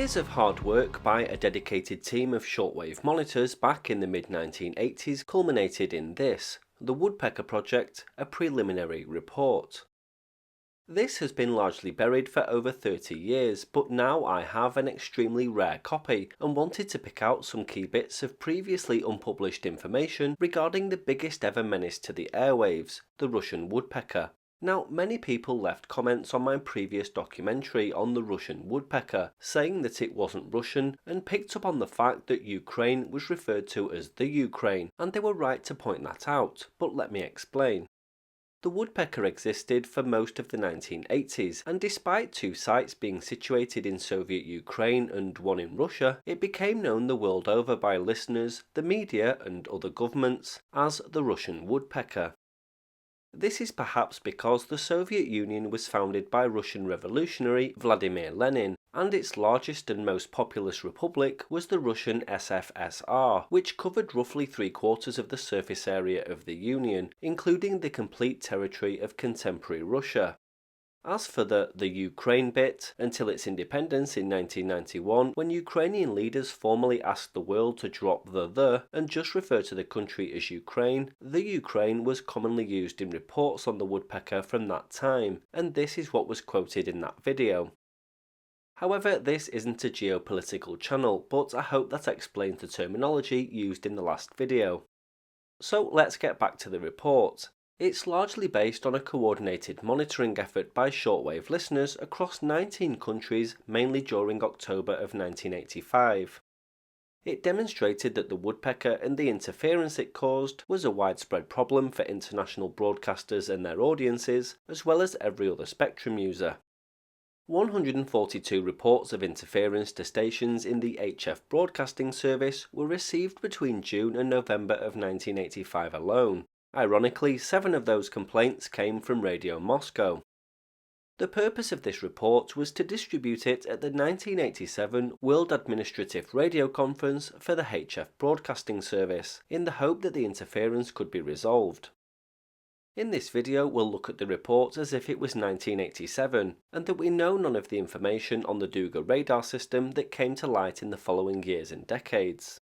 Years of hard work by a dedicated team of shortwave monitors back in the mid-1980s culminated in this, the Woodpecker Project, a preliminary report. This has been largely buried for over 30 years, but now I have an extremely rare copy and wanted to pick out some key bits of previously unpublished information regarding the biggest ever menace to the airwaves, the Russian woodpecker. Now, many people left comments on my previous documentary on the Russian woodpecker, saying that it wasn't Russian, and picked up on the fact that Ukraine was referred to as the Ukraine, and they were right to point that out, but let me explain. The woodpecker existed for most of the 1980s, and despite two sites being situated in Soviet Ukraine and one in Russia, it became known the world over by listeners, the media, and other governments as the Russian woodpecker. This is perhaps because the Soviet Union was founded by Russian revolutionary Vladimir Lenin, and its largest and most populous republic was the Russian SFSR, which covered roughly 3/4 of the surface area of the Union, including the complete territory of contemporary Russia. As for the Ukraine bit, until its independence in 1991, when Ukrainian leaders formally asked the world to drop the and just refer to the country as Ukraine, the Ukraine was commonly used in reports on the woodpecker from that time, and this is what was quoted in that video. However, this isn't a geopolitical channel, but I hope that explains the terminology used in the last video. So let's get back to the report. It's largely based on a coordinated monitoring effort by shortwave listeners across 19 countries, mainly during October of 1985. It demonstrated that the woodpecker and the interference it caused was a widespread problem for international broadcasters and their audiences, as well as every other spectrum user. 142 reports of interference to stations in the HF broadcasting service were received between June and November of 1985 alone. Ironically, 7 of those complaints came from Radio Moscow. The purpose of this report was to distribute it at the 1987 World Administrative Radio Conference for the HF Broadcasting Service, in the hope that the interference could be resolved. In this video, we'll look at the report as if it was 1987, and that we know none of the information on the Duga radar system that came to light in the following years and decades.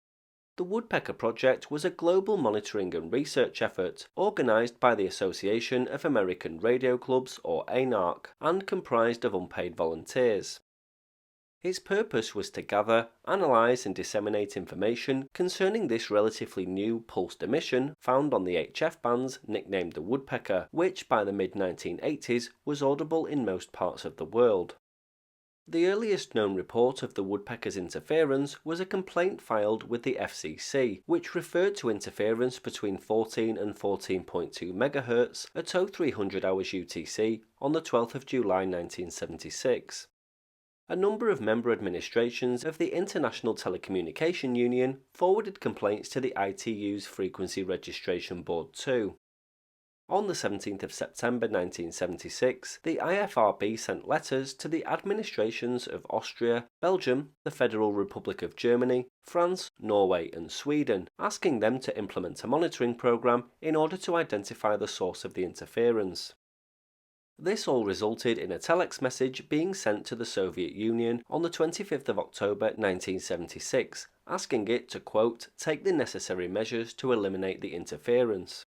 The Woodpecker Project was a global monitoring and research effort organised by the Association of American Radio Clubs, or ANARC, and comprised of unpaid volunteers. Its purpose was to gather, analyse and disseminate information concerning this relatively new pulsed emission found on the HF bands nicknamed the woodpecker, which by the mid-1980s was audible in most parts of the world. The earliest known report of the woodpecker's interference was a complaint filed with the FCC, which referred to interference between 14 and 14.2 MHz at 0300 hours UTC on the 12th of July 1976. A number of member administrations of the International Telecommunication Union forwarded complaints to the ITU's Frequency Registration Board too. On the 17th of September 1976, the IFRB sent letters to the administrations of Austria, Belgium, the Federal Republic of Germany, France, Norway and Sweden, asking them to implement a monitoring program in order to identify the source of the interference. This all resulted in a telex message being sent to the Soviet Union on the 25th of October 1976, asking it to, quote, take the necessary measures to eliminate the interference.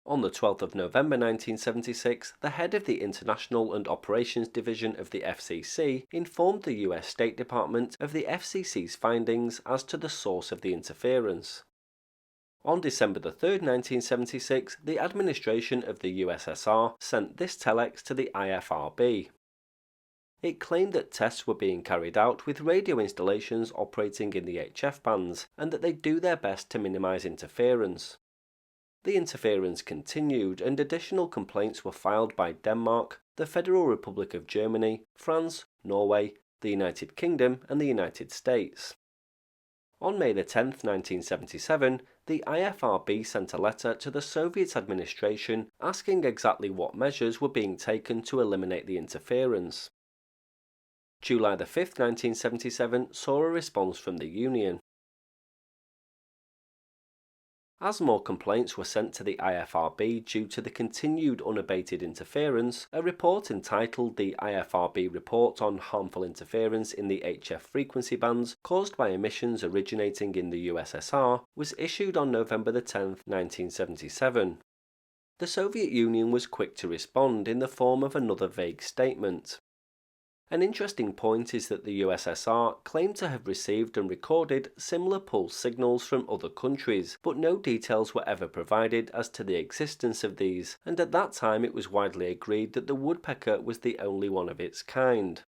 On the 12th of November 1976, the head of the International and Operations Division of the FCC informed the US State Department of the FCC's findings as to the source of the interference. On December 3, 1976, the administration of the USSR sent this telex to the IFRB. It claimed that tests were being carried out with radio installations operating in the HF bands, and that they do their best to minimize interference. The interference continued, and additional complaints were filed by Denmark, the Federal Republic of Germany, France, Norway, the United Kingdom, and the United States. On May 10, 1977, the IFRB sent a letter to the Soviet administration asking exactly what measures were being taken to eliminate the interference. July 5, 1977, saw a response from the Union. As more complaints were sent to the IFRB due to the continued unabated interference, a report entitled the IFRB Report on Harmful Interference in the HF Frequency Bands Caused by Emissions Originating in the USSR was issued on November 10, 1977. The Soviet Union was quick to respond in the form of another vague statement. An interesting point is that the USSR claimed to have received and recorded similar pulse signals from other countries, but no details were ever provided as to the existence of these, and at that time it was widely agreed that the woodpecker was the only one of its kind.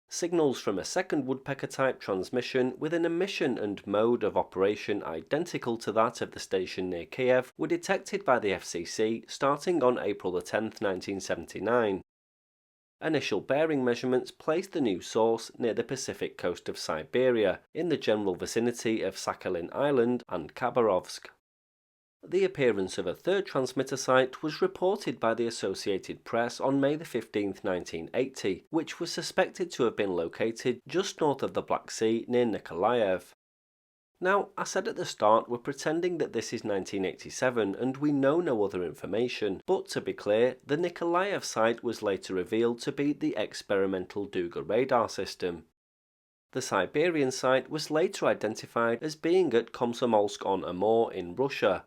Signals from a second woodpecker-type transmission with an emission and mode of operation identical to that of the station near Kiev were detected by the FCC starting on April 10, 1979. Initial bearing measurements placed the new source near the Pacific coast of Siberia, in the general vicinity of Sakhalin Island and Khabarovsk. The appearance of a third transmitter site was reported by the Associated Press on May 15, 1980, which was suspected to have been located just north of the Black Sea near Nikolaev. Now, I said at the start we're pretending that this is 1987 and we know no other information, but to be clear, the Nikolaev site was later revealed to be the experimental Duga radar system. The Siberian site was later identified as being at Komsomolsk-on-Amur in Russia,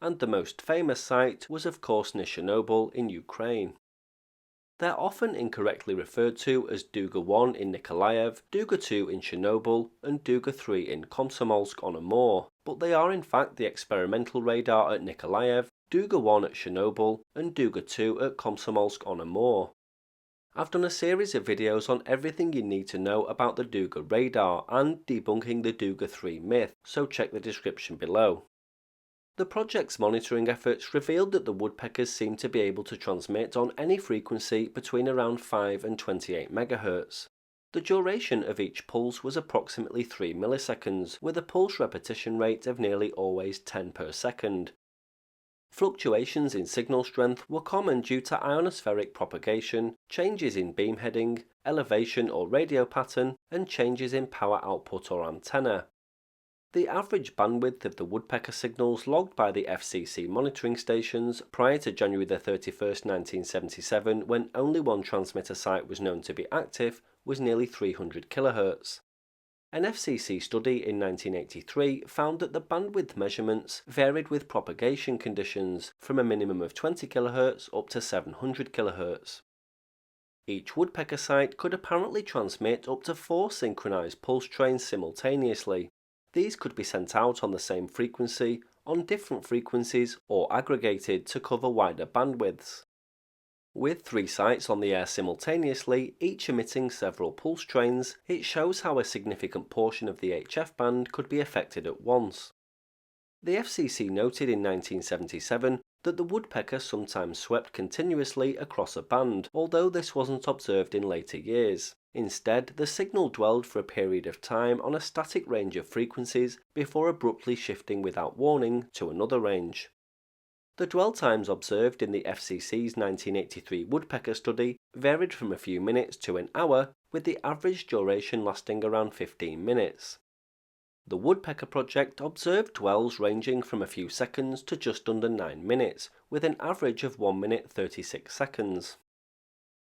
and the most famous site was of course near Chernobyl in Ukraine. They're often incorrectly referred to as Duga 1 in Nikolaev, Duga 2 in Chernobyl, and Duga 3 in Komsomolsk-on-Amur, but they are in fact the experimental radar at Nikolaev, Duga 1 at Chernobyl, and Duga 2 at Komsomolsk-on-Amur. I've done a series of videos on everything you need to know about the Duga radar and debunking the Duga 3 myth, so check the description below. The project's monitoring efforts revealed that the woodpeckers seem to be able to transmit on any frequency between around 5 and 28 MHz. The duration of each pulse was approximately 3 milliseconds, with a pulse repetition rate of nearly always 10 per second. Fluctuations in signal strength were common due to ionospheric propagation, changes in beam heading, elevation or radio pattern, and changes in power output or antenna. The average bandwidth of the woodpecker signals logged by the FCC monitoring stations prior to January 31, 1977, when only one transmitter site was known to be active, was nearly 300 kHz. An FCC study in 1983 found that the bandwidth measurements varied with propagation conditions from a minimum of 20 kHz up to 700 kHz. Each woodpecker site could apparently transmit up to 4 synchronized pulse trains simultaneously. These could be sent out on the same frequency, on different frequencies, or aggregated to cover wider bandwidths. With 3 sites on the air simultaneously, each emitting several pulse trains, it shows how a significant portion of the HF band could be affected at once. The FCC noted in 1977 that the woodpecker sometimes swept continuously across a band, although this wasn't observed in later years. Instead, the signal dwelled for a period of time on a static range of frequencies before abruptly shifting without warning to another range. The dwell times observed in the FCC's 1983 woodpecker study varied from a few minutes to an hour, with the average duration lasting around 15 minutes. The Woodpecker Project observed dwells ranging from a few seconds to just under 9 minutes, with an average of 1 minute 36 seconds.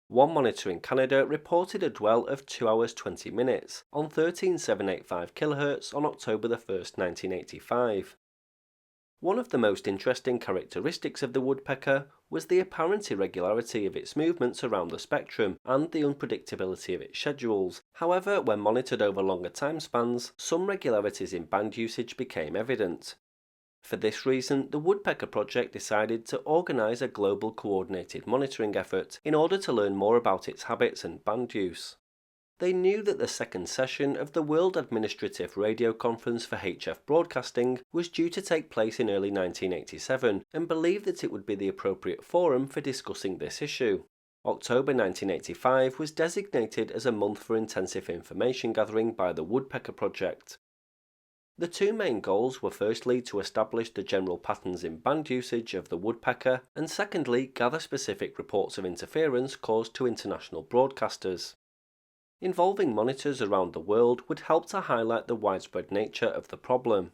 One monitor in Canada reported a dwell of 2 hours 20 minutes on 13785 kHz on October 1, 1985. One of the most interesting characteristics of the woodpecker was the apparent irregularity of its movements around the spectrum and the unpredictability of its schedules. However, when monitored over longer time spans, some regularities in band usage became evident. For this reason, the Woodpecker Project decided to organise a global coordinated monitoring effort in order to learn more about its habits and band use. They knew that the second session of the World Administrative Radio Conference for HF Broadcasting was due to take place in early 1987 and believed that it would be the appropriate forum for discussing this issue. October 1985 was designated as a month for intensive information gathering by the Woodpecker Project. The 2 main goals were firstly to establish the general patterns in band usage of the woodpecker, and secondly gather specific reports of interference caused to international broadcasters. Involving monitors around the world would help to highlight the widespread nature of the problem.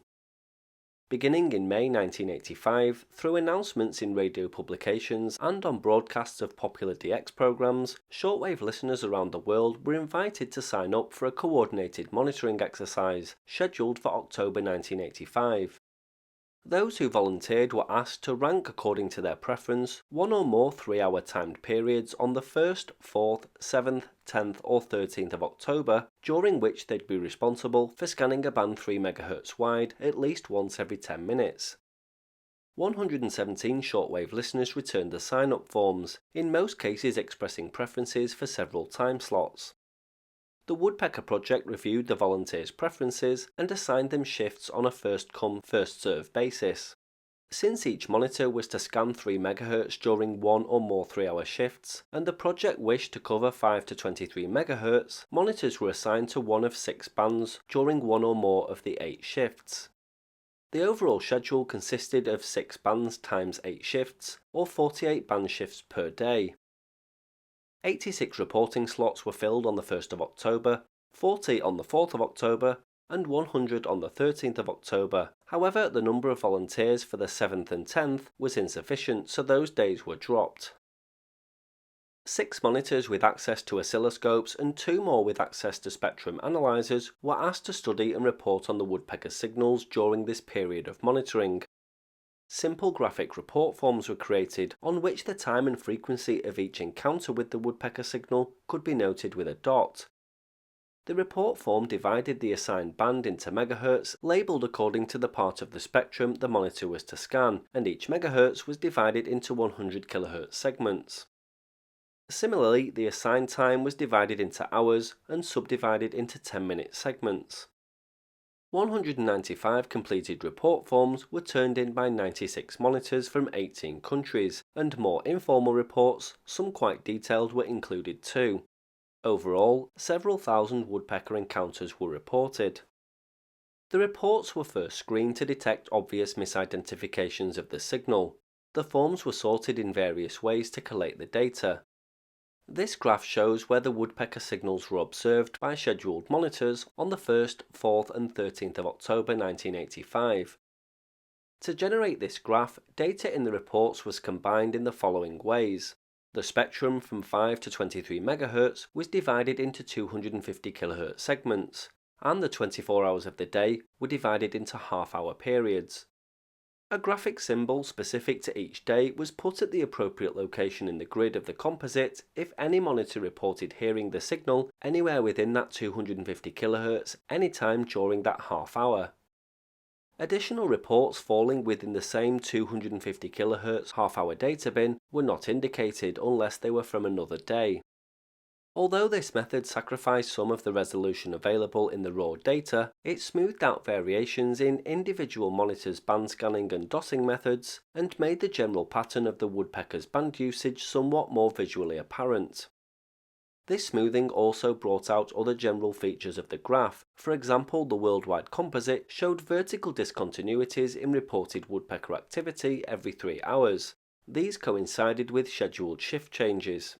Beginning in May 1985, through announcements in radio publications and on broadcasts of popular DX programs, shortwave listeners around the world were invited to sign up for a coordinated monitoring exercise scheduled for October 1985. Those who volunteered were asked to rank according to their preference one or more 3-hour timed periods on the 1st, 4th, 7th, 10th or 13th of October, during which they'd be responsible for scanning a band 3 MHz wide at least once every 10 minutes. 117 shortwave listeners returned the sign-up forms, in most cases expressing preferences for several time slots. The Woodpecker Project reviewed the volunteers' preferences and assigned them shifts on a first-come, first-served basis. Since each monitor was to scan 3 MHz during one or more 3-hour shifts, and the project wished to cover 5 to 23 MHz, monitors were assigned to one of 6 bands during one or more of the 8 shifts. The overall schedule consisted of 6 bands times 8 shifts, or 48 band shifts per day. 86 reporting slots were filled on the 1st of October, 40 on the 4th of October, and 100 on the 13th of October. However, the number of volunteers for the 7th and 10th was insufficient, so those days were dropped. 6 monitors with access to oscilloscopes and 2 more with access to spectrum analyzers were asked to study and report on the woodpecker signals during this period of monitoring. Simple graphic report forms were created on which the time and frequency of each encounter with the woodpecker signal could be noted with a dot. The report form divided the assigned band into megahertz, labelled according to the part of the spectrum the monitor was to scan, and each megahertz was divided into 100 kHz segments. Similarly, the assigned time was divided into hours and subdivided into 10-minute segments. 195 completed report forms were turned in by 96 monitors from 18 countries, and more informal reports, some quite detailed, were included too. Overall, several thousand woodpecker encounters were reported. The reports were first screened to detect obvious misidentifications of the signal. The forms were sorted in various ways to collate the data. This graph shows where the woodpecker signals were observed by scheduled monitors on the 1st, 4th and 13th of October 1985. To generate this graph, data in the reports was combined in the following ways. The spectrum from 5 to 23 MHz was divided into 250 kHz segments, and the 24 hours of the day were divided into half-hour periods. A graphic symbol specific to each day was put at the appropriate location in the grid of the composite if any monitor reported hearing the signal anywhere within that 250 kHz anytime during that half hour. Additional reports falling within the same 250 kHz half-hour data bin were not indicated unless they were from another day. Although this method sacrificed some of the resolution available in the raw data, it smoothed out variations in individual monitors' band scanning and dotting methods, and made the general pattern of the woodpecker's band usage somewhat more visually apparent. This smoothing also brought out other general features of the graph. For example, the worldwide composite showed vertical discontinuities in reported woodpecker activity every 3 hours. These coincided with scheduled shift changes.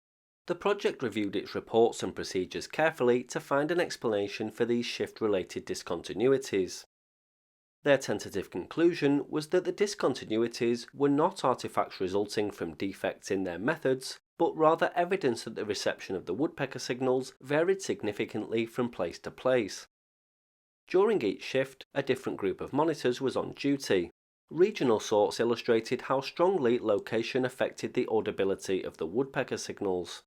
The project reviewed its reports and procedures carefully to find an explanation for these shift-related discontinuities. Their tentative conclusion was that the discontinuities were not artifacts resulting from defects in their methods, but rather evidence that the reception of the woodpecker signals varied significantly from place to place. During each shift, a different group of monitors was on duty. Regional sorts illustrated how strongly location affected the audibility of the woodpecker signals.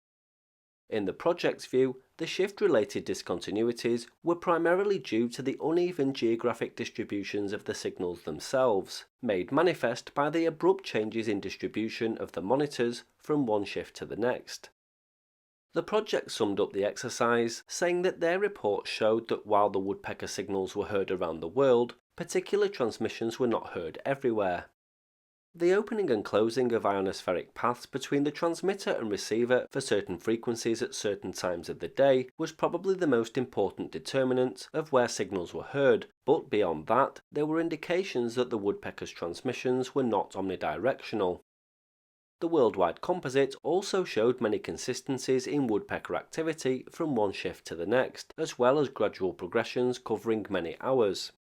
In the project's view, the shift-related discontinuities were primarily due to the uneven geographic distributions of the signals themselves, made manifest by the abrupt changes in distribution of the monitors from one shift to the next. The project summed up the exercise, saying that their report showed that while the woodpecker signals were heard around the world, particular transmissions were not heard everywhere. The opening and closing of ionospheric paths between the transmitter and receiver for certain frequencies at certain times of the day was probably the most important determinant of where signals were heard, but beyond that, there were indications that the woodpecker's transmissions were not omnidirectional. The worldwide composite also showed many consistencies in woodpecker activity from one shift to the next, as well as gradual progressions covering many hours.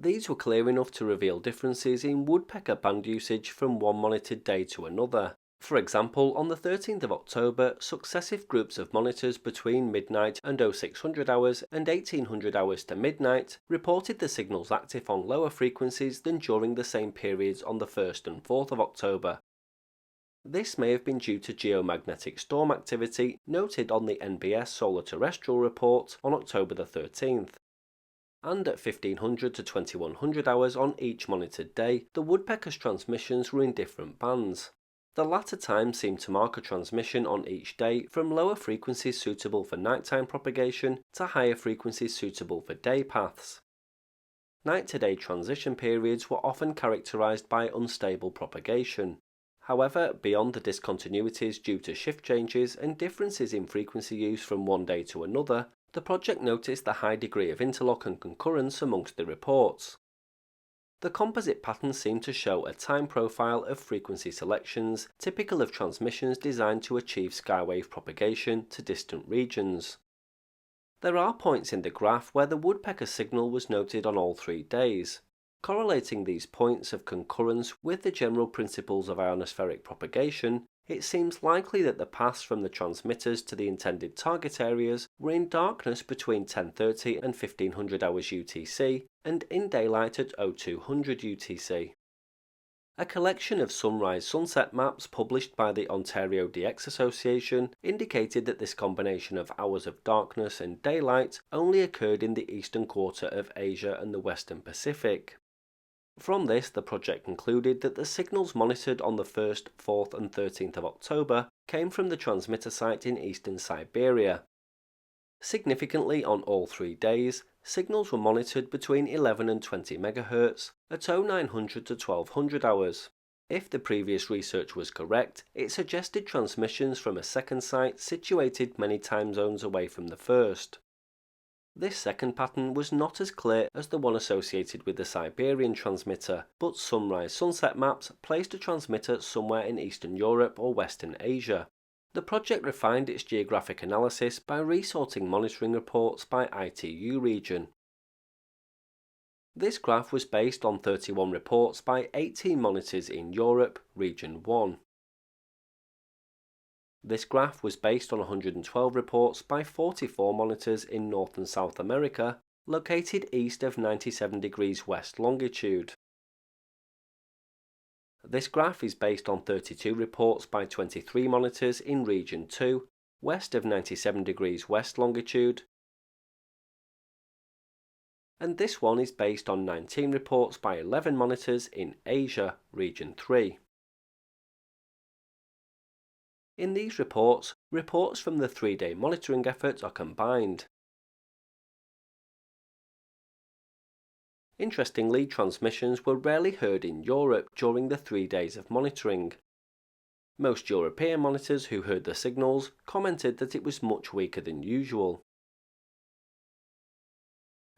These were clear enough to reveal differences in woodpecker band usage from one monitored day to another. For example, on the 13th of October, successive groups of monitors between midnight and 0600 hours and 1800 hours to midnight reported the signals active on lower frequencies than during the same periods on the 1st and 4th of October. This may have been due to geomagnetic storm activity noted on the NBS Solar Terrestrial report on October the 13th. And at 1500 to 2100 hours on each monitored day, the woodpecker's transmissions were in different bands. The latter time seemed to mark a transmission on each day from lower frequencies suitable for nighttime propagation to higher frequencies suitable for day paths. Night-to-day transition periods were often characterized by unstable propagation. However, beyond the discontinuities due to shift changes and differences in frequency use from one day to another, the project noticed the high degree of interlock and concurrence amongst the reports. The composite pattern seemed to show a time profile of frequency selections typical of transmissions designed to achieve skywave propagation to distant regions. There are points in the graph where the woodpecker signal was noted on all 3 days. Correlating these points of concurrence with the general principles of ionospheric propagation, it seems likely that the paths from the transmitters to the intended target areas were in darkness between 10:30 and 1500 hours UTC and in daylight at 0200 UTC. A collection of sunrise-sunset maps published by the Ontario DX Association indicated that this combination of hours of darkness and daylight only occurred in the eastern quarter of Asia and the western Pacific. From this, the project concluded that the signals monitored on the 1st, 4th and 13th of October came from the transmitter site in eastern Siberia. Significantly, on all 3 days, signals were monitored between 11 and 20 MHz at 0900 to 1200 hours. If the previous research was correct, it suggested transmissions from a second site situated many time zones away from the first. This second pattern was not as clear as the one associated with the Siberian transmitter, but sunrise-sunset maps placed a transmitter somewhere in Eastern Europe or Western Asia. The project refined its geographic analysis by resorting monitoring reports by ITU region. This graph was based on 31 reports by 18 monitors in Europe, Region 1. This graph was based on 112 reports by 44 monitors in North and South America, located east of 97 degrees west longitude. This graph is based on 32 reports by 23 monitors in Region 2, west of 97 degrees west longitude. And this one is based on 19 reports by 11 monitors in Asia, Region 3. In these reports, reports from the 3-day monitoring effort are combined. Interestingly, transmissions were rarely heard in Europe during the 3 days of monitoring. Most European monitors who heard the signals commented that it was much weaker than usual.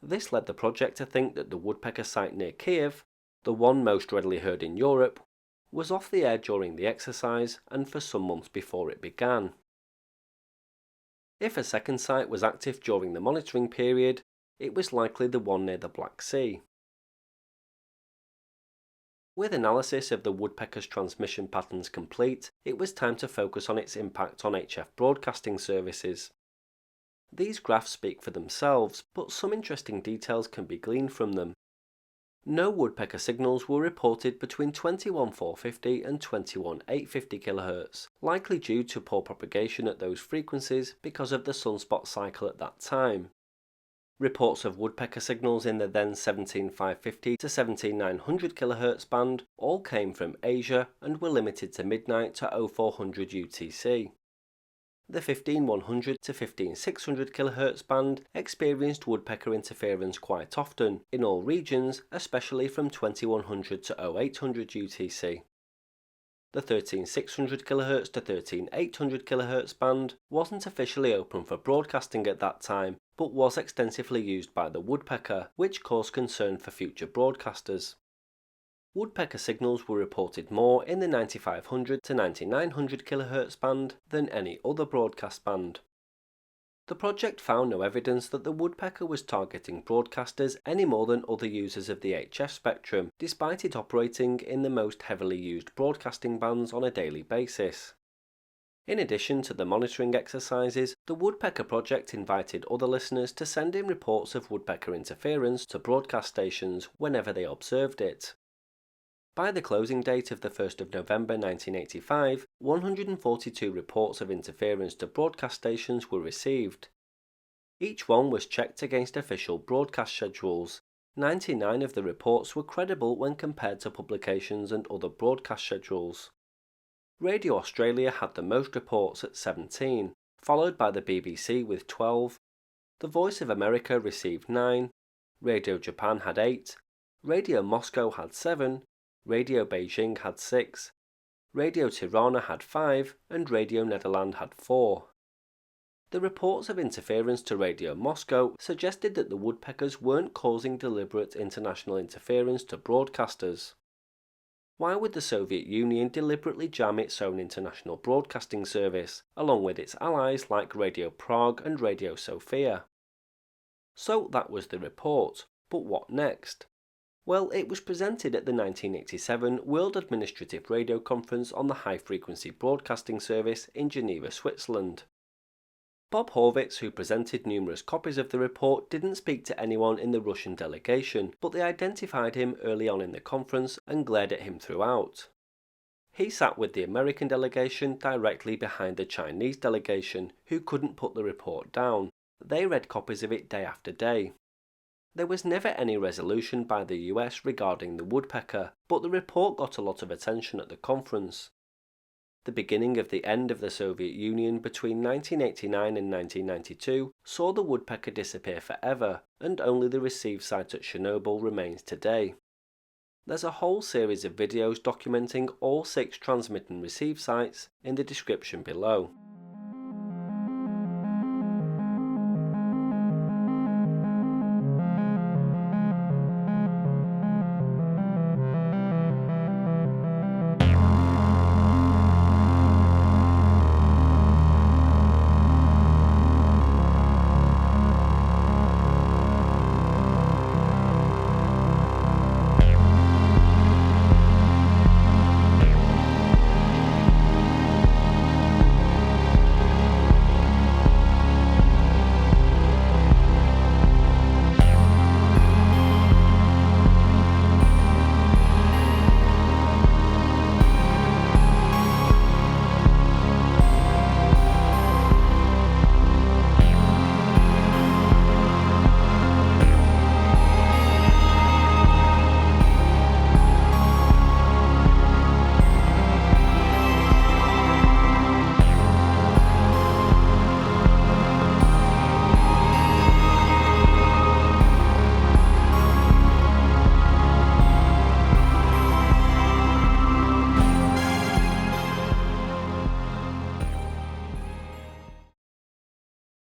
This led the project to think that the woodpecker site near Kiev, the one most readily heard in Europe, was off the air during the exercise and for some months before it began. If a second site was active during the monitoring period, it was likely the one near the Black Sea. With analysis of the woodpecker's transmission patterns complete, it was time to focus on its impact on HF broadcasting services. These graphs speak for themselves, but some interesting details can be gleaned from them. No woodpecker signals were reported between 21,450 and 21,850 kHz, likely due to poor propagation at those frequencies because of the sunspot cycle at that time. Reports of woodpecker signals in the then 17,550 to 17,900 kHz band all came from Asia and were limited to midnight to 0400 UTC. The 15,100 to 15,600 kHz band experienced woodpecker interference quite often, in all regions, especially from 2100 to 0800 UTC. The 13,600 kHz to 13,800 kHz band wasn't officially open for broadcasting at that time, but was extensively used by the woodpecker, which caused concern for future broadcasters. Woodpecker signals were reported more in the 9500 to 9900 kHz band than any other broadcast band. The project found no evidence that the woodpecker was targeting broadcasters any more than other users of the HF spectrum, despite it operating in the most heavily used broadcasting bands on a daily basis. In addition to the monitoring exercises, the Woodpecker Project invited other listeners to send in reports of woodpecker interference to broadcast stations whenever they observed it. By the closing date of the 1st of November 1985, 142 reports of interference to broadcast stations were received. Each one was checked against official broadcast schedules. 99 of the reports were credible when compared to publications and other broadcast schedules. Radio Australia had the most reports at 17, followed by the BBC with 12. The Voice of America received 9, Radio Japan had 8, Radio Moscow had 7, Radio Beijing had 6, Radio Tirana had 5, and Radio Nederland had 4. The reports of interference to Radio Moscow suggested that the woodpeckers weren't causing deliberate international interference to broadcasters. Why would the Soviet Union deliberately jam its own international broadcasting service, along with its allies like Radio Prague and Radio Sofia? So that was the report, but what next? Well, it was presented at the 1987 World Administrative Radio Conference on the High-Frequency Broadcasting Service in Geneva, Switzerland. Bob Horvitz, who presented numerous copies of the report, didn't speak to anyone in the Russian delegation, but they identified him early on in the conference and glared at him throughout. He sat with the American delegation directly behind the Chinese delegation, who couldn't put the report down. They read copies of it day after day. There was never any resolution by the US regarding the woodpecker, but the report got a lot of attention at the conference. The beginning of the end of the Soviet Union between 1989 and 1992 saw the woodpecker disappear forever, and only the receive site at Chernobyl remains today. There's a whole series of videos documenting all 6 transmit and receive sites in the description below.